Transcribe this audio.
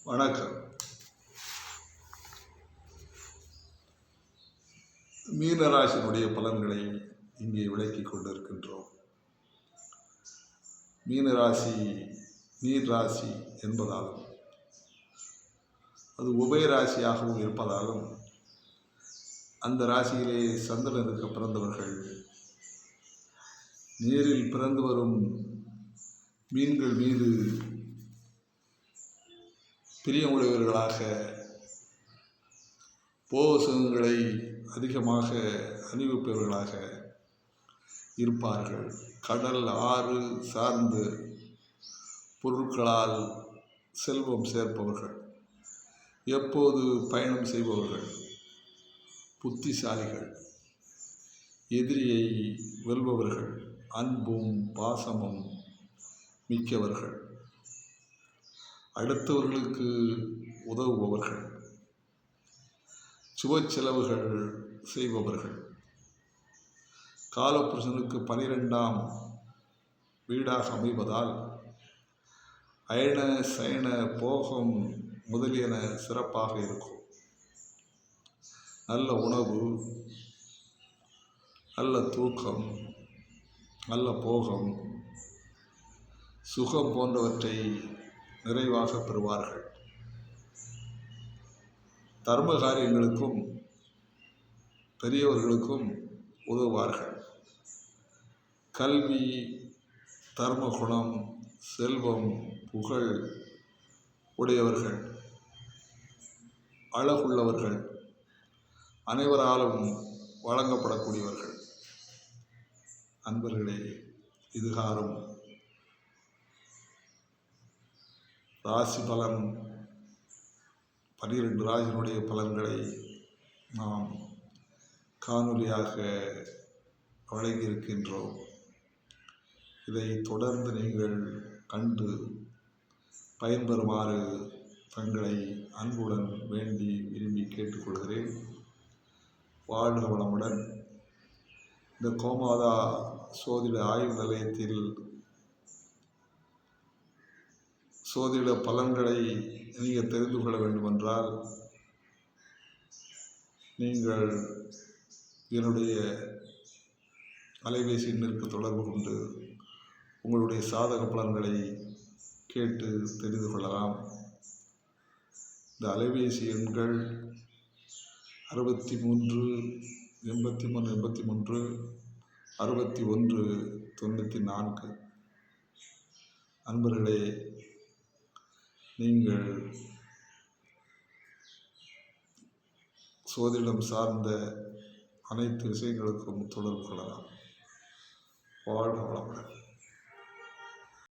வணக்கம். மீனராசினுடைய பலன்களை இங்கே விளக்கிக் கொண்டிருக்கின்றோம். மீனராசி நீர் ராசி என்பதாலும் அது உபயராசியாகவும் இருப்பதாலும் அந்த ராசியிலே சந்திரனுக்கு பிறந்தவர்கள் நீரில் பிறந்து வரும் மீன்கள் மீது பிரியமுடையவர்களாக போகங்களை அதிகமாக அணிவிப்பவர்களாக இருப்பார்கள். கடல் ஆறு சார்ந்து பொருட்களால் செல்வம் சேர்ப்பவர்கள், எப்போது பயணம் செய்பவர்கள், புத்திசாலிகள், எதிரியை வெல்பவர்கள், அன்பும் பாசமும் மிக்கவர்கள், அடுத்தவர்களுக்கு உதவுபவர்கள், சுப செலவுகள் செய்பவர்கள், காலப்புருஷனுக்கு 12ஆம் வீடாக அமைவதால் அயன சயன போகம் முதலியன சிறப்பாக இருக்கும். நல்ல உணவு, நல்ல தூக்கம், நல்ல போகம், சுகம் போன்றவற்றை நிறைவாக பெறுவார்கள். தர்ம காரியங்களுக்கும் பெரியவர்களுக்கும் உதவுவார்கள். கல்வி, தர்ம குணம், செல்வம், புகழ் உடையவர்கள், அழகுள்ளவர்கள், அனைவராலும் வழங்கப்படக்கூடியவர்கள். அன்பர்களே, இதுகாரும் ராசி பலன் 12 ராசியினுடைய பலன்களை நாம் காணொலியாக வழங்கியிருக்கின்றோம். இதை தொடர்ந்து நீங்கள் கண்டு பயன்பெறுமாறு தங்களை அன்புடன் வேண்டி விரும்பி கேட்டுக்கொள்கிறேன். வாழ்க வளமுடன். இந்த கோமாதா சோதிட ஆய்வு நிலையத்தில் சோதிட பலன்களை நீங்கள் தெரிந்து கொள்ள வேண்டுமென்றால் நீங்கள் என்னுடைய அலைபேசி எண்ணிற்கு தொடர்பு கொண்டு உங்களுடைய சாதக பலன்களை கேட்டு தெரிந்து கொள்ளலாம். இந்த அலைபேசி எண்கள் 63 83 83 61 94. அன்பர்களே, நீங்கள் சோதிடம் சார்ந்த அனைத்து விஷயங்களுக்கும் தொடர்பு கொள்ளலாம். வாழ்க வளமுடன்.